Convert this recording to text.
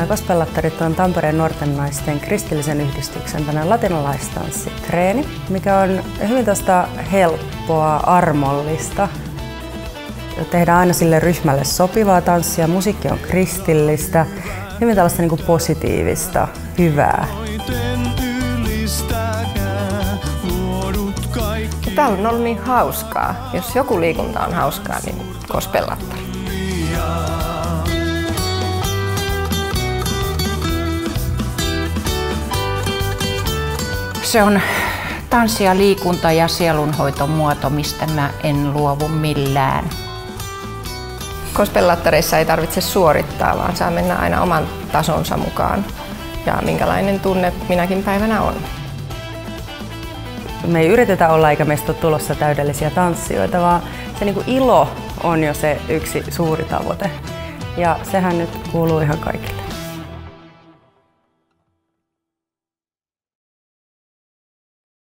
Gospellattarit on Tampereen nuorten naisten kristillisen yhdistyksen latinalaistanssitreeni, mikä on hyvin helppoa, armollista. Tehdään aina sille ryhmälle sopivaa tanssia, musiikki on kristillistä, hyvin tällaista positiivista, hyvää. Täällä on ollut niin hauskaa. Jos joku liikunta on hauskaa, niin gospellattari. Se on tanssi ja liikunta ja sielunhoitomuoto, mistä mä en luovu millään. Gospellattareissa ei tarvitse suorittaa, vaan saa mennä aina oman tasonsa mukaan ja minkälainen tunne minäkin päivänä on. Me ei yritetä olla eikä meistä ole tulossa täydellisiä tanssijoita, vaan se ilo on jo se yksi suuri tavoite. Ja sehän nyt kuuluu ihan kaikille.